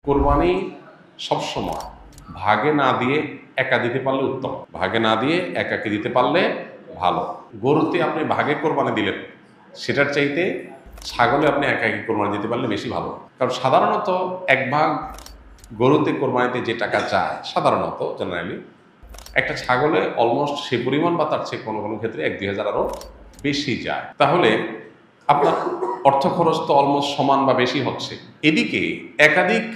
কোরবানি সবসময় ভাগে না দিয়ে একা দিতে পারলে উত্তম, ভাগে না দিয়ে একাকে দিতে পারলে ভালো। গরুতে আপনি ভাগে কোরবানি দিলেন, সেটার চাইতে ছাগলে আপনি একাকি কোরবানি দিতে পারলে বেশি ভালো। কারণ সাধারণত এক ভাগ গরুতে কোরবানিতে যে টাকা যায়, সাধারণত জেনারেলি একটা ছাগলে অলমোস্ট সে পরিমাণ বা তার চেয়ে কোনো কোনো ক্ষেত্রে 1-2 হাজার আরও বেশি যায়। তাহলে আপনার অর্থ খরচ তো অলমোস্ট সমান বা বেশি হচ্ছে। এদিকে একাধিক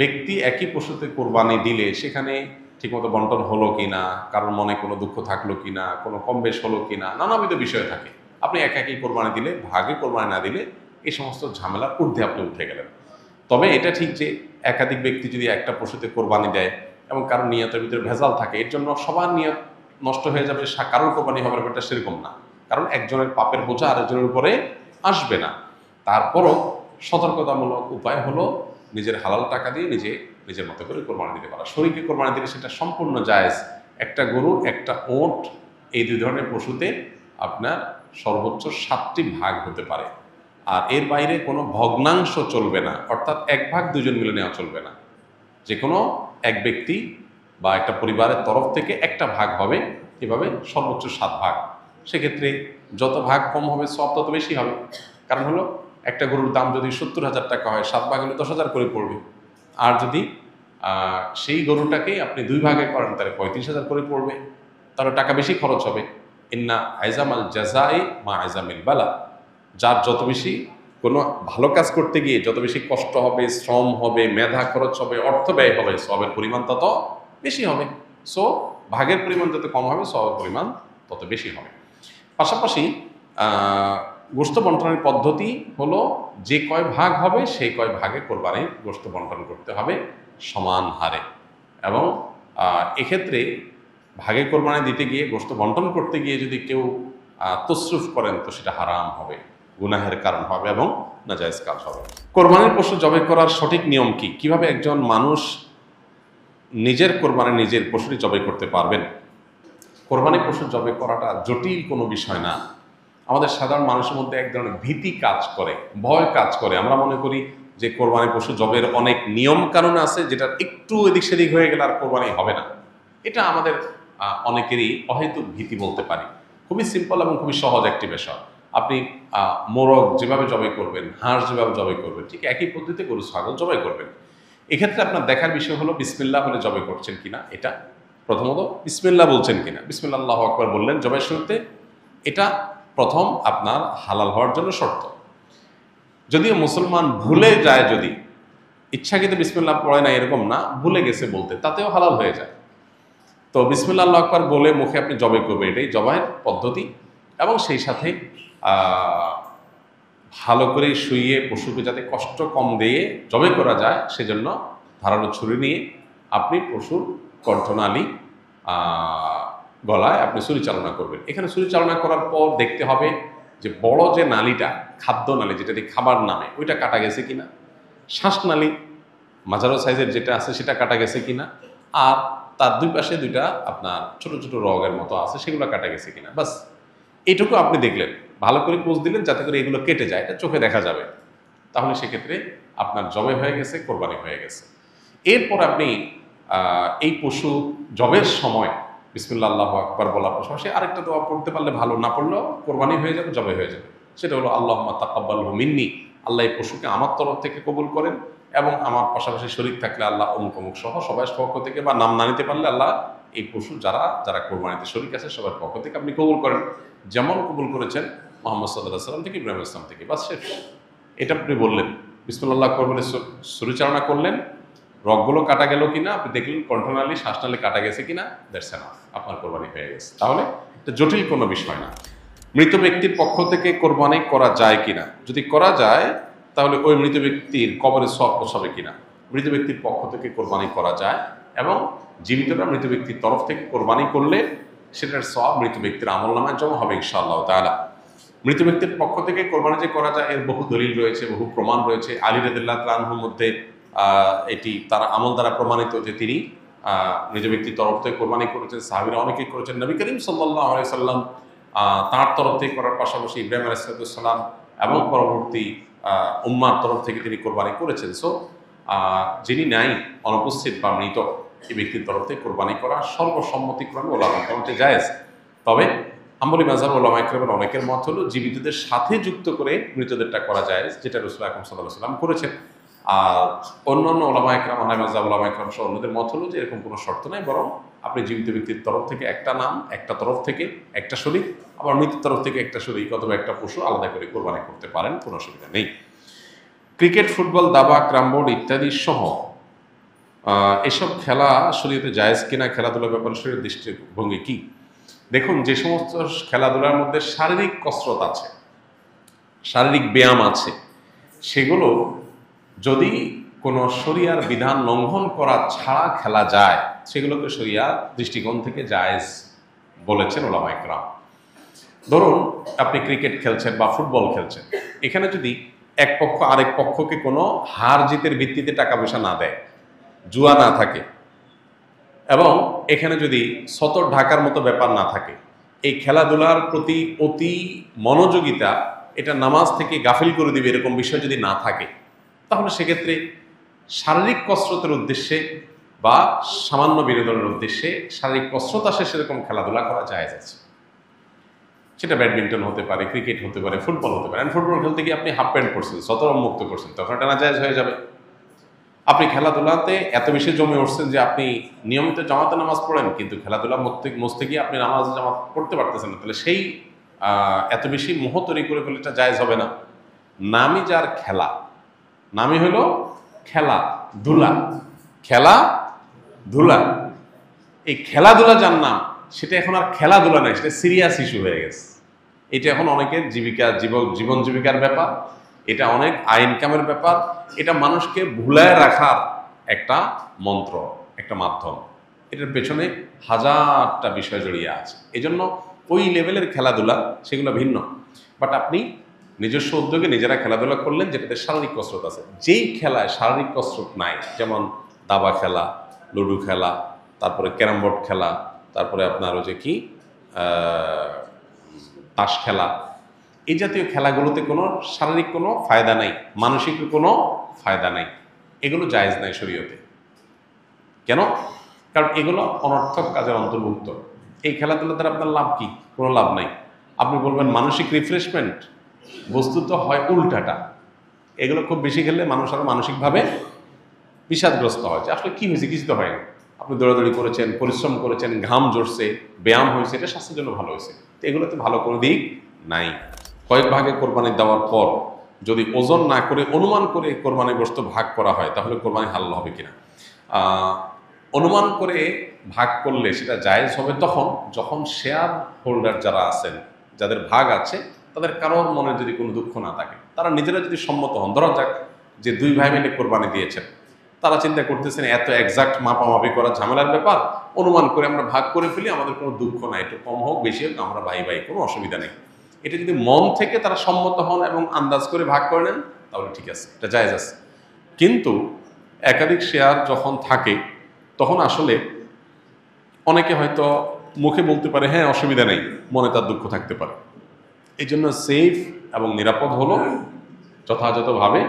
ব্যক্তি একই পশুতে কোরবানি দিলে সেখানে ঠিকমতো বন্টন হলো কিনা, কারোর মনে কোনো দুঃখ থাকলো কিনা, কোনো কম বেশ হলো কিনা, নানাবিধ বিষয় থাকে। আপনি একাকি কোরবানি দিলে, ভাগে কোরবানি না দিলে এই সমস্ত ঝামেলার ঊর্ধ্বে আপনি উঠে গেলেন। তবে এটা ঠিক যে একাধিক ব্যক্তি যদি একটা পশুতে কোরবানি দেয় এবং কারোর নিয়তের ভিতরে ভেজাল থাকে, এর জন্য সবার নিয়ত নষ্ট হয়ে যাবে, কারোর কোরবানি হবে ব্যাপারটা সেরকম না। কারণ একজনের পাপের বোঝা আরেকজনের উপরে আসবে না। তারপরও সতর্কতামূলক উপায় হলো নিজের হালাল টাকা দিয়ে নিজের মতো করে কোরবানি দিতে পারা। শরীকে কোরবানি দিলে সেটা সম্পূর্ণ জায়েজ। একটা গরু, একটা ওট, এই দুই ধরনের পশুতে আপনার সর্বোচ্চ 7টি ভাগ হতে পারে। আর এর বাইরে কোনো ভগ্নাংশ চলবে না, অর্থাৎ এক ভাগ দুজন মিলে নেওয়া চলবে না। যে কোনো এক ব্যক্তি বা একটা পরিবারের তরফ থেকে একটা ভাগ হবে, এভাবে সর্বোচ্চ 7 ভাগ। সেক্ষেত্রে যত ভাগ কম হবে সব তত বেশি হবে। কারণ হলো একটা গরুর দাম যদি 70,000 টাকা হয়, 7 ভাগ হলে 10,000 করে পড়বে। আর যদি সেই গরুটাকেই আপনি 2 ভাগে করেন তাহলে 35,000 করে পড়বে, তাহলে টাকা বেশি খরচ হবে। ইন্না আইজামাল জাজাই মা আইজামিল বালা। যার যত বেশি কোনো ভালো কাজ করতে গিয়ে যত বেশি কষ্ট হবে, শ্রম হবে, মেধা খরচ হবে, অর্থ ব্যয় হবে, সবের পরিমাণ তত বেশি হবে। সো ভাগের পরিমাণ যত কম হবে, সবের পরিমাণ তত বেশি হবে। পাশাপাশি গোশত বন্টনের পদ্ধতি হলো যে কয় ভাগ হবে সেই কয় ভাগে কোরবানির গোশত বন্টন করতে হবে সমান হারে। এবং এক্ষেত্রে ভাগে কোরবানি দিতে গিয়ে, গোশত বন্টন করতে গিয়ে যদি কেউ তসরুফ করেন তো সেটা হারাম হবে, গুনাহের কারণ হবে এবং নাজায়েজ কাজ হবে। কোরবানির পশু জবাই করার সঠিক নিয়ম কি? কিভাবে একজন মানুষ নিজের কোরবানি নিজের পশুটি জবাই করতে পারবেন? কোরবানি পশু জবাই করাটা জটিল কোনো বিষয় না। আমাদের সাধারণ মানুষের মধ্যে এক ধরনের ভীতি কাজ করে, ভয় কাজ করে। আমরা মনে করি যে কোরবানি পশু জবের অনেক নিয়ম কানুন আছে, যেটা একটু এদিক সেদিক হয়ে গেলে আর কোরবানি হবে না। এটা আমাদের অনেকেরই অহেতুক ভীতি বলতে পারি। খুবই সিম্পল এবং খুবই সহজ একটি বিষয়। আপনি মোরগ যেভাবে জবাই করবেন, হাঁস যেভাবে জবাই করবেন, ঠিক একই পদ্ধতিতে গরু ছাগল জবাই করবেন। এক্ষেত্রে আপনার দেখার বিষয় হলো বিসমিল্লাহ বলে জবাই করছেন কিনা। এটা প্রথমত বিসমিল্লাহ বলছেন কিনা। বিসমিল্লাহ আল্লাহু আকবার বললেন জবাই শুরুতে, এটা প্রথম আপনার হালাল হওয়ার জন্য শর্ত। যদিও মুসলমান ভুলে যায়, যদি ইচ্ছাকৃত বিসমিল্লাহ পড়ে না এরকম না, ভুলে গেছে বলতে, তাতেও হালাল হয়ে যায়। তো বিসমিল্লাহ আল্লাহু আকবার বলে মুখে আপনি জবাই করবেন, এটাই জবাইয়ের পদ্ধতি। এবং সেই সাথে ভালো করে শুইয়ে পশুকে যাতে কষ্ট কম দিয়ে জবাই করা যায় সেজন্য ধারালো ছুরি নিয়ে আপনি পশুর কণ্ঠনালী গলায় আপনি ছুরি চালনা করবেন। এখানে ছুরি চালনা করার পর দেখতে হবে যে বড় যে নালীটা, খাদ্য নালী, যেটা দিয়ে খাবার নামে, ওইটা কাটা গেছে কিনা। শ্বাসনালী মাঝারো সাইজের যেটা আছে সেটা কাটা গেছে কিনা। আর তার দুই পাশে দুইটা আপনার ছোট ছোট রগের মতো আছে, সেগুলো কাটা গেছে কিনা। বাস এইটুকু আপনি দেখলেন, ভালো করে পোজ দিলেন যাতে করে এগুলো কেটে যায়, এটা চোখে দেখা যাবে। তাহলে সেক্ষেত্রে আপনার জবে হয়ে গেছে, কোরবানি হয়ে গেছে। এরপর আপনি এই পশু জবের সময় বিসমিল্লাহ আল্লাহু আকবার বলার পাশাপাশি আরেকটা দোয়া পড়তে পারলে ভালো, না পড়লেও কোরবানি হয়ে যাবে, জবে হয়ে যাবে। সেটা হলো আল্লাহুম্মা তাকাব্বালহু মিন্নি, আল্লাহ এই পশুকে আমার তরফ থেকে কবুল করেন, এবং আমার পাশাপাশি শরীক থাকলে আল্লাহ অমুক অমুক সহ সবাই পক্ষ থেকে, বা নাম না নিতে পারলে আল্লাহ এই পশু যারা যারা কোরবানিতে শরীক আছে সবার পক্ষ থেকে আপনি কবুল করেন, যেমন কবুল করেছেন মুহাম্মদ সাল্লাল্লাহু আলাইহি সাল্লাম থেকে ইব্রাহিম ইসলাম থেকে। বাস শেষ। এটা আপনি বললেন, বিসমিল্লাহ আকবার বলে ছুরি চালনা করলেন, রগগুলো কাটা গেল কিনা আপনি দেখলেন, কণ্ঠনালী শ্বাসনালী কাটা গেছে কিনা, দ্যাটস এনাফ, আপনার কোরবানি হয়ে গেছে। তাহলে এটা জটিল কোনো বিষয় না। মৃত ব্যক্তির পক্ষ থেকে কোরবানি করা যায় কিনা? যদি করা যায় তাহলে ওই মৃত ব্যক্তির কবরে সওয়াব পৌঁছাবে কিনা। মৃত ব্যক্তির পক্ষ থেকে কোরবানি করা যায়, এবং জীবিতরা মৃত ব্যক্তির তরফ থেকে কোরবানি করলে সেটার সওয়াব মৃত ব্যক্তির আমলনামায় জমা হবে ইনশাআল্লাহ তাআলা। মৃত ব্যক্তির পক্ষ থেকে কোরবানি যে করা যায় এর বহু দলিল রয়েছে, বহু প্রমাণ রয়েছে। আলী রাদিয়াল্লাহু তাআলা আনহুর মধ্যে এটি তার আমল দ্বারা প্রমাণিত যে তিনি মৃত ব্যক্তির তরফ থেকে কোরবানি করেছেন, সাহাবীরা অনেকেই করেছেন। নবী করিম সাল্লাল্লাহু আলাইহি সাল্লাম তার তরফ থেকে করার পাশাপাশি ইব্রাহিম আলাইহিস সালাম এবং পরবর্তী উম্মার তরফ থেকে তিনি কোরবানি করেছেন। সো যিনি নাই, অনুপস্থিত বা মৃত, এই ব্যক্তির তরফ থেকে কোরবানি করা সর্বসম্মতিক্রমে ওলামা ইকরামে জায়েজ। তবে হাম্বলি মাযহাব ওলামা ইকরামের অনেকের মত হলো জীবিতদের সাথে যুক্ত করে মৃতদেরটা করা জায়েজ, যেটা রাসূল আকরাম সাল্লাল্লাহু আলাইহি ওয়াসাল্লাম করেছেন। আর অন্যান্য ওলামা ইকরাম, হানাফি মাযহাব ওলামা ইকরাম সহ অন্যদের মত হলো যে এরকম কোনো শর্ত নাই, বরং আপনি জীবিত ব্যক্তির তরফ থেকে একটা নাম, একটা তরফ থেকে একটা শরীক, আবার মৃতের তরফ থেকে একটা শরীক অথবা একটা পশু আলাদা করে কোরবানি করতে পারেন, কোনো অসুবিধা নেই। ক্রিকেট, ফুটবল, দাবা, ক্রামবোর্ড ইত্যাদি সহ এসব খেলা শরীয়তে জায়েজ কিনা, খেলাধুলার ব্যাপারে শরীয়তের দৃষ্টিভঙ্গি কি? দেখুন, যে সমস্ত খেলাধুলার মধ্যে শারীরিক কসরত আছে, শারীরিক ব্যায়াম আছে, সেগুলো যদি কোনো শরিয়ার বিধান লঙ্ঘন করা ছাড়া খেলা যায়, সেগুলোকে শরিয়ার দৃষ্টিকোণ থেকে জায়েজ বলেছেন ওলামা ইকরাম। ধরুন আপনি ক্রিকেট খেলছেন বা ফুটবল খেলছেন, এখানে যদি এক পক্ষ আরেক পক্ষকে কোনো হার জিতের ভিত্তিতে টাকা পয়সা না দেয়, জুয়া না থাকে, এবং এখানে যদি সতর ঢাকার মতো ব্যাপার না থাকে, এই খেলাধুলার প্রতি অতি মনোযোগিতা এটা নামাজ থেকে গাফিল করে দিবে এরকম বিষয় যদি না থাকে, তাহলে সেক্ষেত্রে শারীরিক কসরতের উদ্দেশ্যে বা সামান্য বিনোদনের উদ্দেশ্যে শারীরিক কসরত আসে সেরকম খেলাধুলা করা জায়েজ আছে। সেটা ব্যাডমিন্টন হতে পারে, ক্রিকেট হতে পারে, ফুটবল হতে পারে। ফুটবল খেলতে গিয়ে আপনি হাফ প্যান্ট পরছেন, সতর মুক্ত করছেন, তখন এটা নাজায়েজ হয়ে যাবে। আপনি খেলাধুলাতে এত বেশি জমে উঠছেন যে আপনি নিয়মিত জামাতে নামাজ পড়েন, কিন্তু খেলাধুলা মস্তে গিয়ে আপনি নামাজ জামাত পড়তে পারতেছেন না, তাহলে সেই এত বেশি মোহ তৈরি করে ফেলে এটা জায়েজ হবে না। নামই যার খেলা, নামই হলো খেলাধুলা, খেলাধুলা, এই খেলাধুলা যার নাম, সেটা এখন আর খেলাধুলা নাই, সেটা সিরিয়াস ইস্যু হয়ে গেছে। এটা এখন অনেকের জীবন জীবিকার ব্যাপার, এটা অনেক ইনকামের ব্যাপার, এটা মানুষকে ভুলায় রাখার একটা মন্ত্র, একটা মাধ্যম। এটার পেছনে হাজারটা বিষয় জড়িয়ে আছে। এজন্য ওই লেভেলের খেলাধুলা সেগুলো ভিন্ন। বাট আপনি নিজস্ব উদ্যোগে নিজেরা খেলাধুলা করলেন যেটাতে শারীরিক কসরত আছে। যেই খেলায় শারীরিক কসরত নাই, যেমন দাবা খেলা, লুডো খেলা, তারপরে ক্যারাম বোর্ড খেলা, তারপরে আপনার ওই যে কি তাস খেলা, এই জাতীয় খেলাগুলোতে কোনো শারীরিক কোনো ফায়দা নাই, মানসিক কোনো ফায়দা নাই, এগুলো জায়েজ নাই শরীয়তে। কেন? কারণ এগুলো অনর্থক কাজের অন্তর্ভুক্ত। এই খেলাধুলা দ্বারা আপনার লাভ কি? কোনো লাভ নাই। আপনি বলবেন মানসিক রিফ্রেশমেন্ট, বস্তুত হয় উল্টাটা। এগুলো খুব বেশি খেললে মানুষ আরো মানসিকভাবে বিষাদগ্রস্ত হয়, যে আসলে কি হয়েছে, কিছু তো হয়নি। আপনি দৌড়াদৌড়ি করেছেন, পরিশ্রম করেছেন, ঘাম ঝরছে, ব্যায়াম হয়েছে, এটা স্বাস্থ্যের জন্য ভালো হয়েছে। তো এগুলোতে ভালো কোনো দিক নাই। কয়েক ভাগে কোরবানি দেওয়ার পর যদি ওজন না করে অনুমান করে কোরবানি গোশত ভাগ করা হয়, তাহলে কোরবানি হালাল হবে কিনা? অনুমান করে ভাগ করলে সেটা জায়েজ হবে তখন যখন শেয়ার হোল্ডার যারা আছেন, যাদের ভাগ আছে, তাদের কারোর মনে যদি কোনো দুঃখ না থাকে, তারা নিজেরা যদি সম্মত হন। ধরা যাক যে দুই ভাই মিলে কোরবানি দিয়েছেন, তারা চিন্তা করতেছেন এত এক্সাক্ট মাপামাপি করা ঝামেলার ব্যাপার, অনুমান করে আমরা ভাগ করে ফেলি, আমাদের কোনো দুঃখ নাই, একটু কম হোক বেশি হোক আমরা ভাই ভাই, কোনো অসুবিধা নেই। এটা যদি মন থেকে তারা সম্মত হন এবং আন্দাজ করে ভাগ করে নেন, তাহলে ঠিক আছে, এটা জায়েজ আছে। কিন্তু একাধিক শেয়ার যখন থাকে, তখন আসলে অনেকে হয়তো মুখে বলতে পারে হ্যাঁ অসুবিধা নেই, মনে তার দুঃখ থাকতে পারে। এই জন্য সেফ এবং নিরাপদ হলো যথাযথভাবে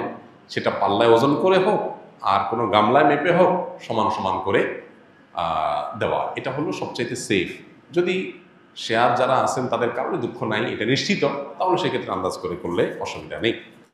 সেটা পাল্লায় ওজন করে হোক আর কোনো গামলায় মেপে হোক, সমান সমান করে দেওয়া, এটা হলো সবচাইতে সেফ। যদি শেয়ার যারা আছেন তাদের কারণে দুঃখ নাই, এটা নিশ্চিত, তাহলে সেক্ষেত্রে আন্দাজ করে করলে অসুবিধা নেই।